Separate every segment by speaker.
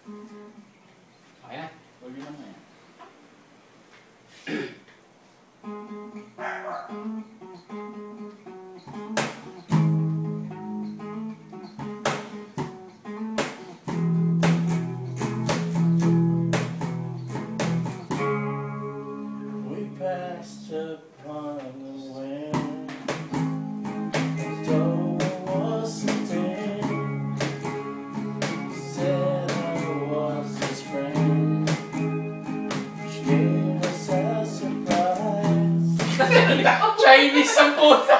Speaker 1: Okay na. Huwag yun naman yan.
Speaker 2: We passed upon the wind, as though I wasn't in. Said I was his friend, which gave us a surprise.
Speaker 1: Chinese ang puta!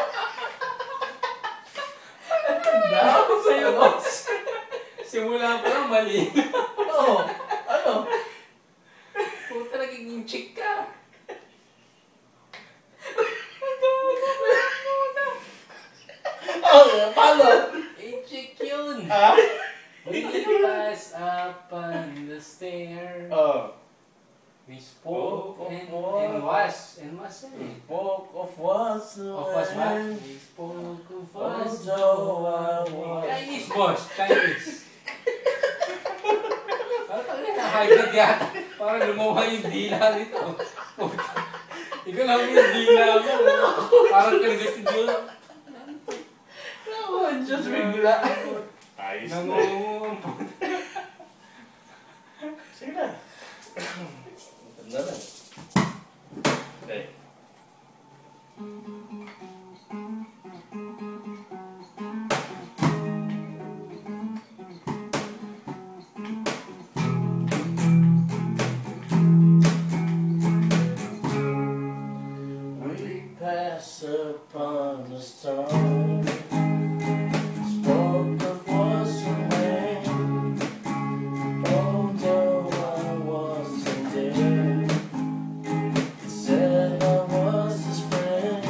Speaker 1: Ano sa'yo, boss? Simula pa lang mali.
Speaker 2: Oo, ano?
Speaker 1: Puta, nagiging chick ka.
Speaker 2: Paano?
Speaker 1: Chick yun.
Speaker 2: Ha?
Speaker 1: We passed up on the stair. We spoke and was eh.
Speaker 2: Spoke of what's
Speaker 1: Of was what?
Speaker 2: when.
Speaker 1: We spoke of was
Speaker 2: Although I was.
Speaker 1: Chinese, boss. Chinese. Parang nakahagad yata. Parang lumuha yung dila nito. Puta. Ikaw lang yung dila mo. Parang kaligat yung dila.
Speaker 2: Oh, just bigla. Ayos na.
Speaker 1: Nangunguha ang puta.
Speaker 2: Sige na. Ganda na. Okay. We pass upon the storm. Spoke of what's when. Although I wasn't there, said I was his friend,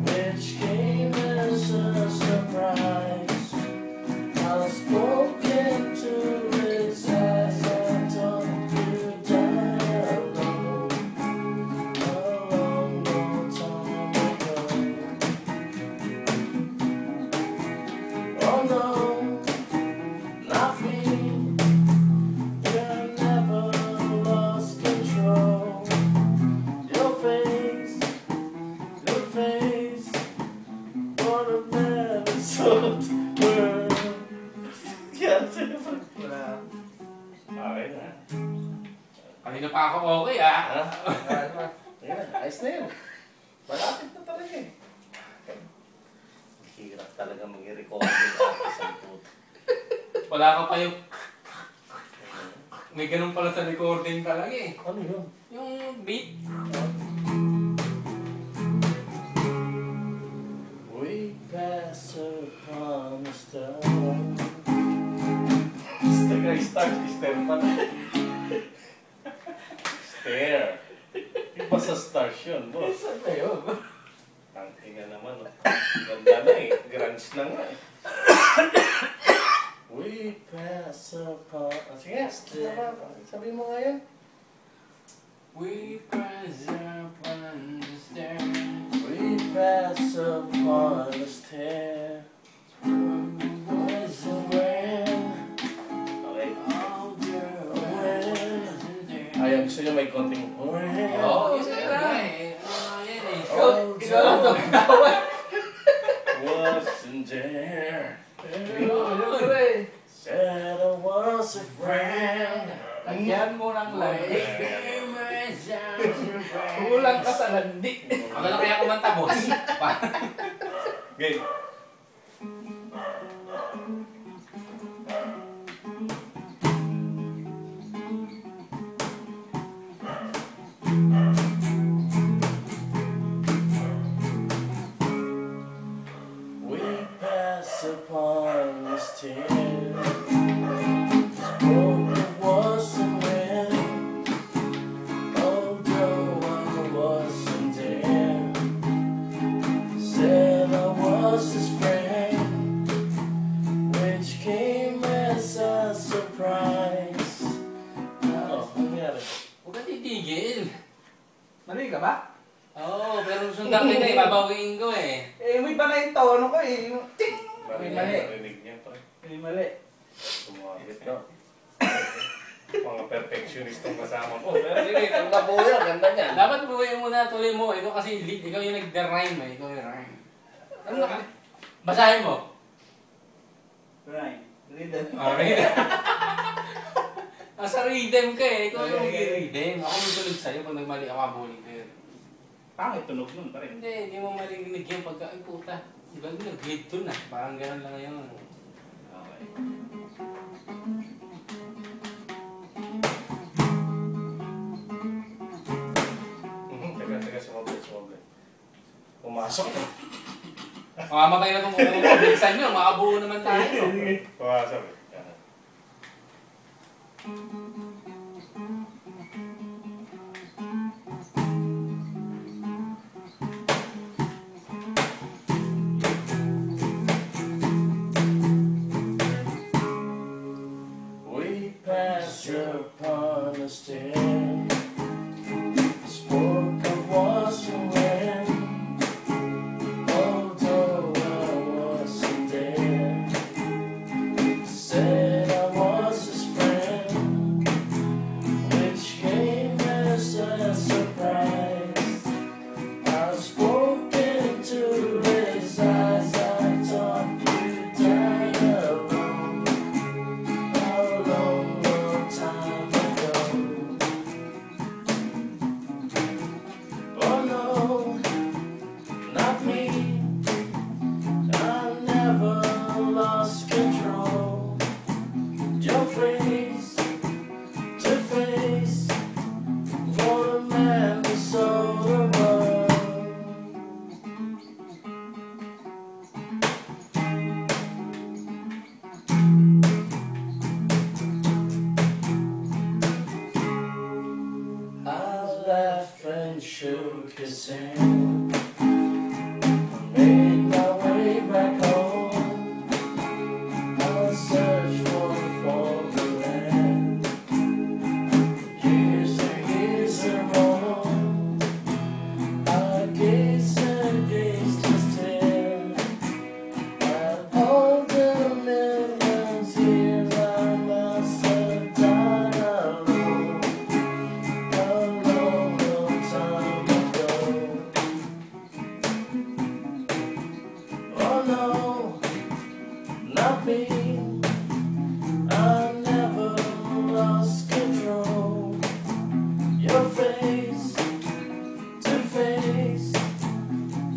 Speaker 2: which came as a surprise. I spoke into his eyes. I told you down a long, long time ago. Oh no, not me. You never lost control. Your face, what a medicine world. Yeah, wala. Okay na.
Speaker 1: Kanina pa ako okay, ah.
Speaker 2: Ayan, ayos na yun. Malapit na talaga eh. Hirap talaga mag-recording artist ang puto.
Speaker 1: Wala ka pa yung... May ganun pala sa recording talaga eh.
Speaker 2: Ano yun?
Speaker 1: Yung beat.
Speaker 2: We pass upon the storm. Star pala. Stair. Iba sa stars yun, boss.
Speaker 1: Saan na yun?
Speaker 2: Tangking na naman. Ganda na eh. Grunge na nga eh. We pass upon... Sige, sabi mo nga yan.
Speaker 1: We pass up on the stairs.
Speaker 2: We pass upon the stair. Was when. Okay. Ayun, gusto nyo may konting...
Speaker 1: Oo, yun na eh. Yan eh.
Speaker 2: Ikaw
Speaker 1: lang ito.
Speaker 2: Wasn't there.
Speaker 1: Yun.
Speaker 2: Said I was a friend.
Speaker 1: Lagyan mo ng light.
Speaker 3: Kulang ka sa landi.
Speaker 1: Ano na kaya kumanta, boss?
Speaker 2: Okay. We pass upon this tear. Spoke of wasn't when. Although I wasn't there, said I was his friend, which came as a surprise. Oh, nangyari.
Speaker 1: Huwag ka titigil.
Speaker 3: Mali ka ba?
Speaker 1: Oo, pero sundan kita eh. Babawiin ko eh.
Speaker 3: Eh, may pa na yung tono ko eh. Yung ting!
Speaker 2: May
Speaker 3: May mali.
Speaker 2: narinig niya pa.
Speaker 3: May mali.
Speaker 2: Tumawagit daw. Mga perfectionistong kasama ko. Pero sige, kung nabuo yan, ganda niyan.
Speaker 1: Dapat buhay mo na, tuloy mo. Ikaw kasi lead. Ikaw yung nag-rhyme eh. Ikaw yung rhyme. Ano ka? Basahin mo.
Speaker 3: Right. Rhythm.
Speaker 1: Okay. Nasa rhythm ka eh. Ikaw yung nag-rhythm. Ako may tulog sa'yo pag nagmali ako abulin ko yun.
Speaker 3: Pangit tunog nun pa rin.
Speaker 1: Hindi mo marinig yung pagka, ay puta. Galing nag-lead to na. Parang gano'n lang ngayon.
Speaker 3: Okay.
Speaker 2: Teka, sumabay. Pumasok.
Speaker 1: Mamamatay na itong ulo mo. Bilisan nyo, makabuo naman tayo.
Speaker 2: Pumasok. We passed upon the stair. Spoke of was and when, although I wasn't there. Said I was his friend, which came as a surprise. I've spoken to his eyes. I thought you died alone. How long, long time ago. Oh no, not me. I never lost control. Your face to face for the man who sold the world. I laughed and shook his hand. Made my way back home. I searched for the land. Years ago, I gazed and gazed his tear. At all the millions here, I must have died alone. A long, long time ago. Oh no, not me. I never lost control. Your face to face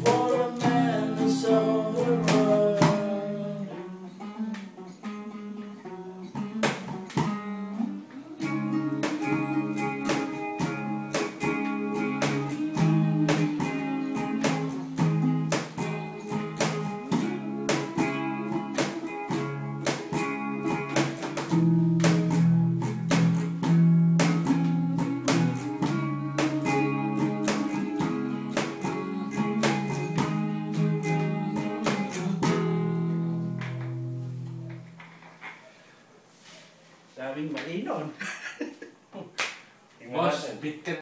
Speaker 2: for a man who sold the world.
Speaker 3: Sabing mali nun.
Speaker 2: Tingnan
Speaker 1: Boss,
Speaker 2: natin.
Speaker 1: beat ka